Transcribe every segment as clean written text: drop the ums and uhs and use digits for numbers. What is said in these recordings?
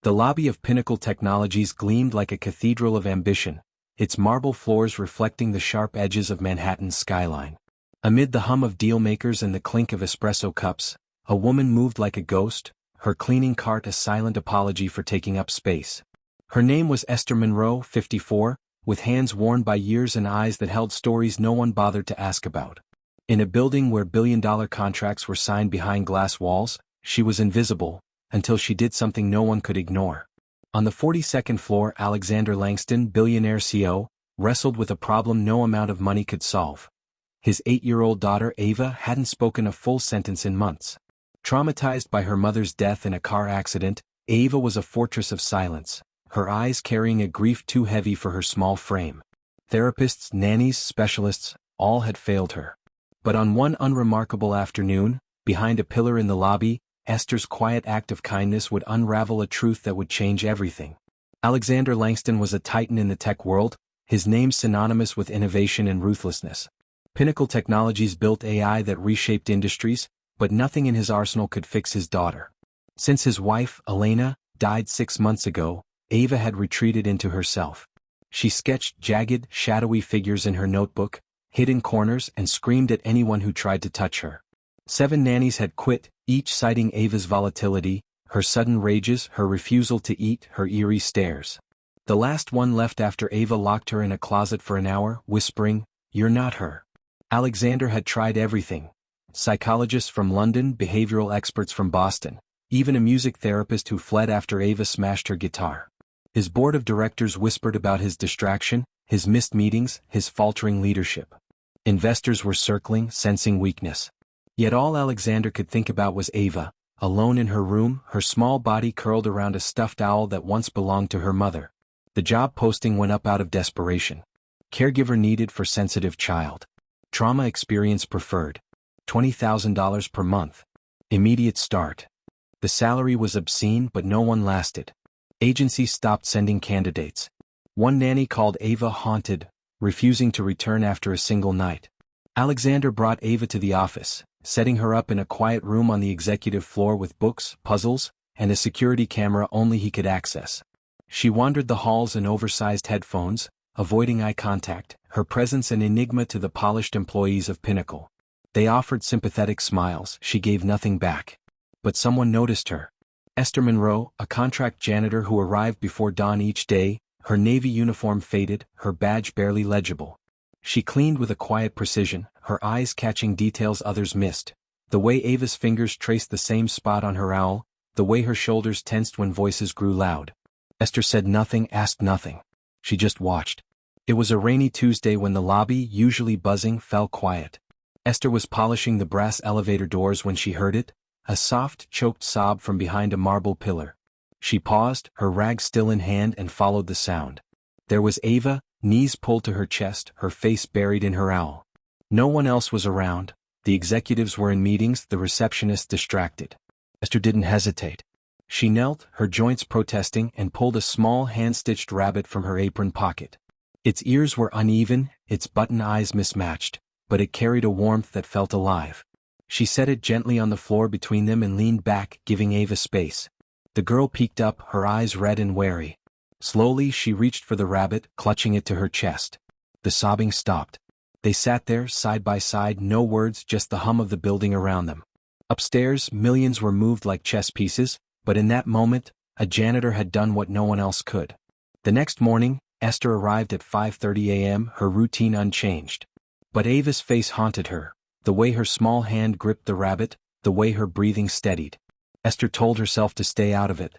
The lobby of Pinnacle Technologies gleamed like a cathedral of ambition, its marble floors reflecting the sharp edges of Manhattan's skyline. Amid the hum of dealmakers and the clink of espresso cups, a woman moved like a ghost, her cleaning cart a silent apology for taking up space. Her name was Esther Monroe, 54, with hands worn by years and eyes that held stories no one bothered to ask about. In a building where billion-dollar contracts were signed behind glass walls, she was invisible, until she did something no one could ignore. On the 42nd floor, Alexander Langston, billionaire CEO, wrestled with a problem no amount of money could solve. His 8-year-old daughter Ava hadn't spoken a full sentence in months. Traumatized by her mother's death in a car accident, Ava was a fortress of silence, her eyes carrying a grief too heavy for her small frame. Therapists, nannies, specialists, all had failed her. But on one unremarkable afternoon, behind a pillar in the lobby, Esther's quiet act of kindness would unravel a truth that would change everything. Alexander Langston was a titan in the tech world, his name synonymous with innovation and ruthlessness. Pinnacle Technologies built AI that reshaped industries, but nothing in his arsenal could fix his daughter. Since his wife, Elena, died 6 months ago, Ava had retreated into herself. She sketched jagged, shadowy figures in her notebook, hid in corners and screamed at anyone who tried to touch her. 7 nannies had quit, each citing Ava's volatility, her sudden rages, her refusal to eat, her eerie stares. The last one left after Ava locked her in a closet for an hour, whispering, "You're not her." Alexander had tried everything. Psychologists from London, behavioral experts from Boston, even a music therapist who fled after Ava smashed her guitar. His board of directors whispered about his distraction, his missed meetings, his faltering leadership. Investors were circling, sensing weakness. Yet all Alexander could think about was Ava, alone in her room, her small body curled around a stuffed owl that once belonged to her mother. The job posting went up out of desperation. Caregiver needed for sensitive child. Trauma experience preferred. $20,000 per month. Immediate start. The salary was obscene, but no one lasted. Agencies stopped sending candidates. One nanny called Ava haunted, refusing to return after a single night. Alexander brought Ava to the office, setting her up in a quiet room on the executive floor with books, puzzles, and a security camera only he could access. She wandered the halls in oversized headphones, avoiding eye contact, her presence an enigma to the polished employees of Pinnacle. They offered sympathetic smiles, she gave nothing back. But someone noticed her. Esther Monroe, a contract janitor who arrived before dawn each day, her navy uniform faded, her badge barely legible. She cleaned with a quiet precision, her eyes catching details others missed. The way Ava's fingers traced the same spot on her owl, the way her shoulders tensed when voices grew loud. Esther said nothing, asked nothing. She just watched. It was a rainy Tuesday when the lobby, usually buzzing, fell quiet. Esther was polishing the brass elevator doors when she heard it, a soft, choked sob from behind a marble pillar. She paused, her rag still in hand, and followed the sound. There was Ava, knees pulled to her chest, her face buried in her owl. No one else was around. The executives were in meetings, the receptionist distracted. Esther didn't hesitate. She knelt, her joints protesting, and pulled a small hand-stitched rabbit from her apron pocket. Its ears were uneven, its button eyes mismatched, but it carried a warmth that felt alive. She set it gently on the floor between them and leaned back, giving Ava space. The girl peeked up, her eyes red and wary. Slowly she reached for the rabbit, clutching it to her chest. The sobbing stopped. They sat there, side by side, no words, just the hum of the building around them. Upstairs, millions were moved like chess pieces, but in that moment, a janitor had done what no one else could. The next morning, Esther arrived at 5:30 a.m., her routine unchanged. But Ava's face haunted her, the way her small hand gripped the rabbit, the way her breathing steadied. Esther told herself to stay out of it.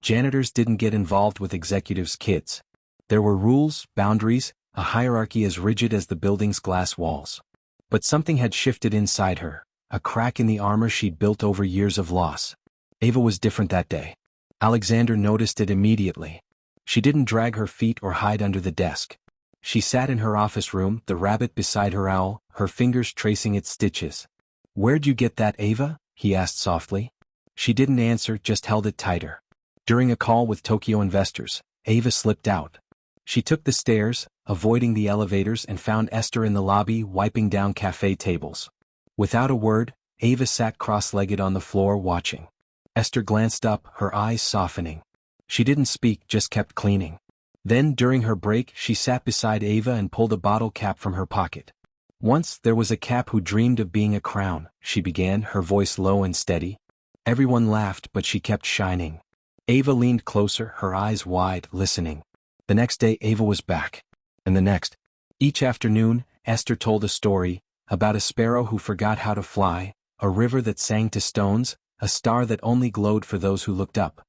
Janitors didn't get involved with executives' kids. There were rules, boundaries, a hierarchy as rigid as the building's glass walls. But something had shifted inside her, a crack in the armor she'd built over years of loss. Ava was different that day. Alexander noticed it immediately. She didn't drag her feet or hide under the desk. She sat in her office room, the rabbit beside her owl, her fingers tracing its stitches. "Where'd you get that, Ava?" he asked softly. She didn't answer, just held it tighter. During a call with Tokyo investors, Ava slipped out. She took the stairs, avoiding the elevators, and found Esther in the lobby wiping down cafe tables. Without a word, Ava sat cross-legged on the floor watching. Esther glanced up, her eyes softening. She didn't speak, just kept cleaning. Then, during her break, she sat beside Ava and pulled a bottle cap from her pocket. Once, there was a cap who dreamed of being a crown, she began, her voice low and steady. Everyone laughed, but she kept shining. Ava leaned closer, her eyes wide, listening. The next day, Ava was back. And the next. Each afternoon, Esther told a story, about a sparrow who forgot how to fly, a river that sang to stones, a star that only glowed for those who looked up.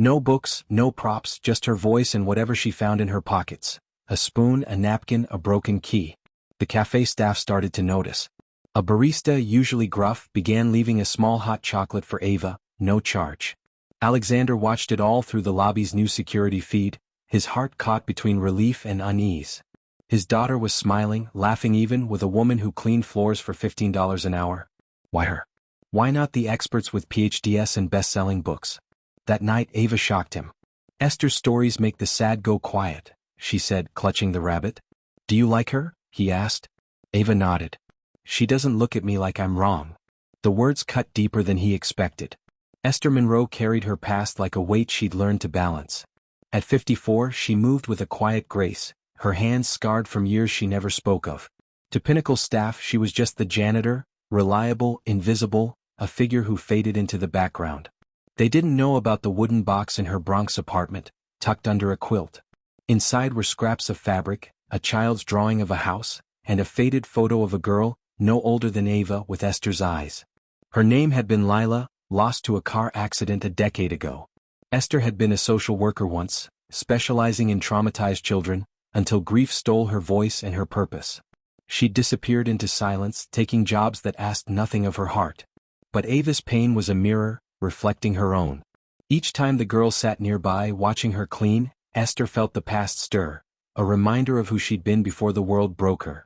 No books, no props, just her voice and whatever she found in her pockets. A spoon, a napkin, a broken key. The cafe staff started to notice. A barista, usually gruff, began leaving a small hot chocolate for Ava, no charge. Alexander watched it all through the lobby's new security feed, his heart caught between relief and unease. His daughter was smiling, laughing even with a woman who cleaned floors for $15 an hour. Why her? Why not the experts with PhDs and best-selling books? That night, Ava shocked him. Esther's stories make the sad go quiet, she said, clutching the rabbit. Do you like her? He asked. Ava nodded. She doesn't look at me like I'm wrong. The words cut deeper than he expected. Esther Monroe carried her past like a weight she'd learned to balance. At 54, she moved with a quiet grace, her hands scarred from years she never spoke of. To Pinnacle staff, she was just the janitor, reliable, invisible, a figure who faded into the background. They didn't know about the wooden box in her Bronx apartment, tucked under a quilt. Inside were scraps of fabric, a child's drawing of a house, and a faded photo of a girl, no older than Ava, with Esther's eyes. Her name had been Lila, lost to a car accident a decade ago. Esther had been a social worker once, specializing in traumatized children, until grief stole her voice and her purpose. She'd disappeared into silence, taking jobs that asked nothing of her heart. But Ava's pain was a mirror, reflecting her own. Each time the girl sat nearby watching her clean, Esther felt the past stir, a reminder of who she'd been before the world broke her.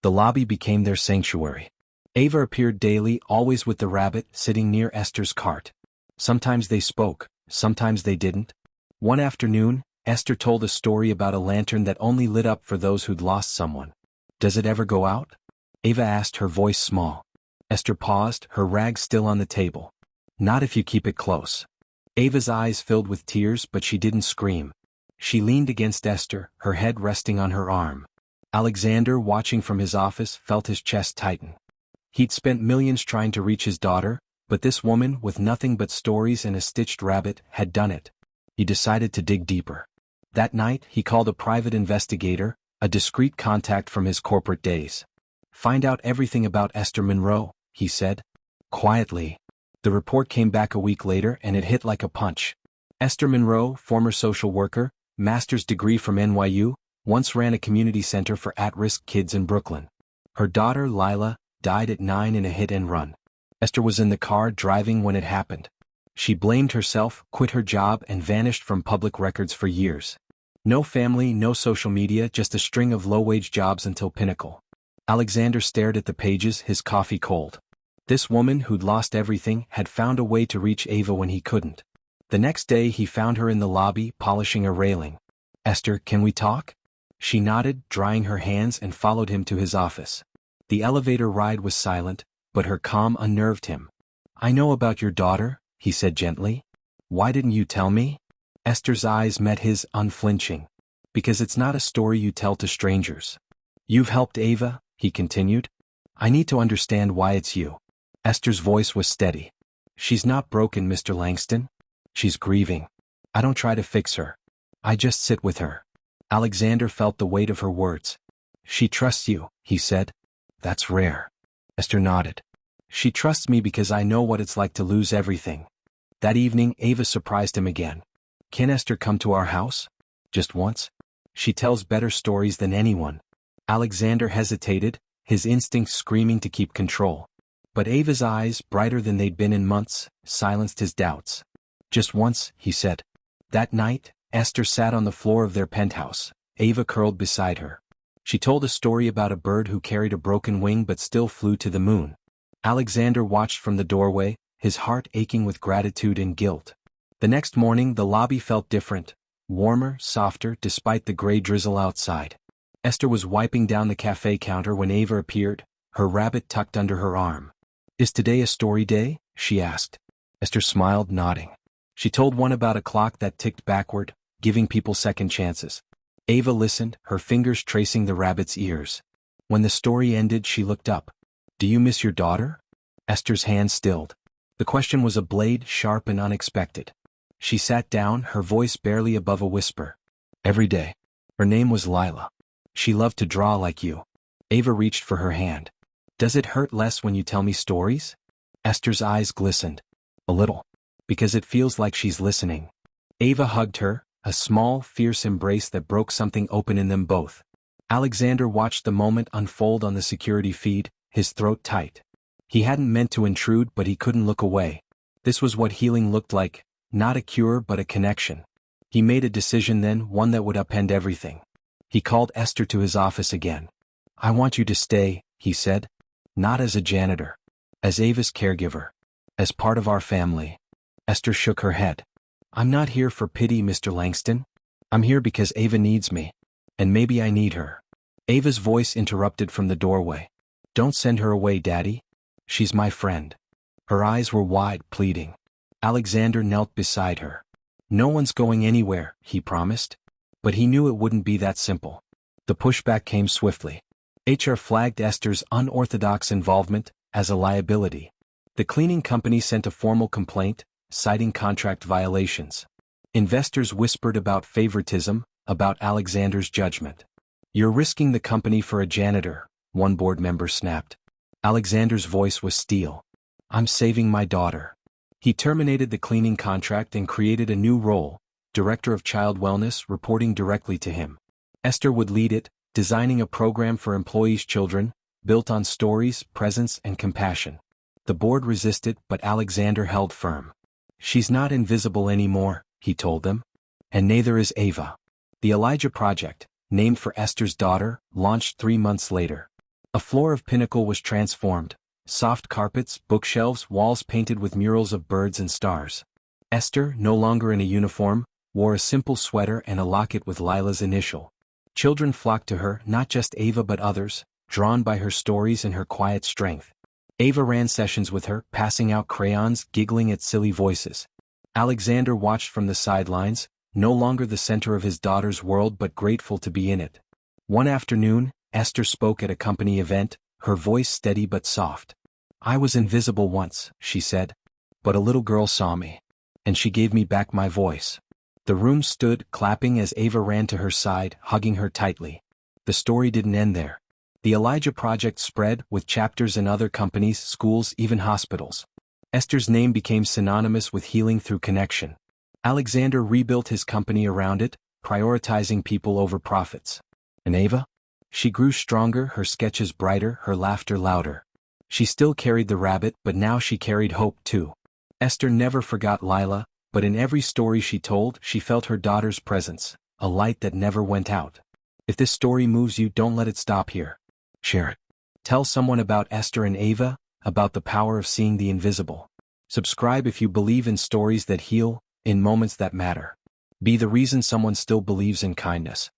The lobby became their sanctuary. Ava appeared daily, always with the rabbit, sitting near Esther's cart. Sometimes they spoke, sometimes they didn't. One afternoon, Esther told a story about a lantern that only lit up for those who'd lost someone. Does it ever go out? Ava asked, her voice small. Esther paused, her rag still on the table. Not if you keep it close. Ava's eyes filled with tears, but she didn't scream. She leaned against Esther, her head resting on her arm. Alexander, watching from his office, felt his chest tighten. He'd spent millions trying to reach his daughter, but this woman, with nothing but stories and a stitched rabbit, had done it. He decided to dig deeper. That night, he called a private investigator, a discreet contact from his corporate days. Find out everything about Esther Monroe, he said. Quietly. The report came back a week later and it hit like a punch. Esther Monroe, former social worker, master's degree from NYU, once ran a community center for at-risk kids in Brooklyn. Her daughter, Lila, died at 9 in a hit-and-run. Esther was in the car driving when it happened. She blamed herself, quit her job, and vanished from public records for years. No family, no social media, just a string of low-wage jobs until Pinnacle. Alexander stared at the pages, his coffee cold. This woman, who'd lost everything, had found a way to reach Ava when he couldn't. The next day he found her in the lobby, polishing a railing. Esther, can we talk? She nodded, drying her hands, and followed him to his office. The elevator ride was silent, but her calm unnerved him. I know about your daughter, he said gently. Why didn't you tell me? Esther's eyes met his, unflinching. Because it's not a story you tell to strangers. You've helped Ava, he continued. I need to understand why it's you. Esther's voice was steady. She's not broken, Mr. Langston. She's grieving. I don't try to fix her. I just sit with her. Alexander felt the weight of her words. She trusts you, he said. That's rare. Esther nodded. She trusts me because I know what it's like to lose everything. That evening, Ava surprised him again. Can Esther come to our house? Just once? She tells better stories than anyone. Alexander hesitated, his instincts screaming to keep control. But Ava's eyes, brighter than they'd been in months, silenced his doubts. Just once, he said. That night, Esther sat on the floor of their penthouse, Ava curled beside her. She told a story about a bird who carried a broken wing but still flew to the moon. Alexander watched from the doorway, his heart aching with gratitude and guilt. The next morning the lobby felt different, warmer, softer, despite the gray drizzle outside. Esther was wiping down the cafe counter when Ava appeared, her rabbit tucked under her arm. Is today a story day? She asked. Esther smiled, nodding. She told one about a clock that ticked backward, giving people second chances. Ava listened, her fingers tracing the rabbit's ears. When the story ended, she looked up. "Do you miss your daughter?" Esther's hand stilled. The question was a blade, sharp and unexpected. She sat down, her voice barely above a whisper. "Every day." Her name was Lila. "She loved to draw like you." Ava reached for her hand. "Does it hurt less when you tell me stories?" Esther's eyes glistened. "A little. Because it feels like she's listening." Ava hugged her, a small, fierce embrace that broke something open in them both. Alexander watched the moment unfold on the security feed, his throat tight. He hadn't meant to intrude, but he couldn't look away. This was what healing looked like, not a cure but a connection. He made a decision then, one that would upend everything. He called Esther to his office again. "I want you to stay," he said. "Not as a janitor. As Ava's caregiver. As part of our family." Esther shook her head. "I'm not here for pity, Mr. Langston. I'm here because Ava needs me. And maybe I need her." Ava's voice interrupted from the doorway. "Don't send her away, Daddy. She's my friend." Her eyes were wide, pleading. Alexander knelt beside her. "No one's going anywhere," he promised. But he knew it wouldn't be that simple. The pushback came swiftly. HR flagged Esther's unorthodox involvement as a liability. The cleaning company sent a formal complaint, citing contract violations. Investors whispered about favoritism, about Alexander's judgment. "You're risking the company for a janitor," one board member snapped. Alexander's voice was steel. "I'm saving my daughter." He terminated the cleaning contract and created a new role, Director of Child Wellness, reporting directly to him. Esther would lead it, designing a program for employees' children, built on stories, presence, and compassion. The board resisted, but Alexander held firm. "She's not invisible anymore," he told them. "And neither is Ava." The Elijah Project, named for Esther's daughter, launched 3 months later. A floor of Pinnacle was transformed. Soft carpets, bookshelves, walls painted with murals of birds and stars. Esther, no longer in a uniform, wore a simple sweater and a locket with Lila's initial. Children flocked to her, not just Ava but others, drawn by her stories and her quiet strength. Ava ran sessions with her, passing out crayons, giggling at silly voices. Alexander watched from the sidelines, no longer the center of his daughter's world but grateful to be in it. One afternoon, Esther spoke at a company event, her voice steady but soft. "I was invisible once," she said. "But a little girl saw me. And she gave me back my voice." The room stood, clapping as Ava ran to her side, hugging her tightly. The story didn't end there. The Elijah Project spread, with chapters in other companies, schools, even hospitals. Esther's name became synonymous with healing through connection. Alexander rebuilt his company around it, prioritizing people over profits. And Ava? She grew stronger, her sketches brighter, her laughter louder. She still carried the rabbit, but now she carried hope too. Esther never forgot Lila, but in every story she told, she felt her daughter's presence, a light that never went out. If this story moves you, don't let it stop here. Share it. Tell someone about Esther and Ava, about the power of seeing the invisible. Subscribe if you believe in stories that heal, in moments that matter. Be the reason someone still believes in kindness.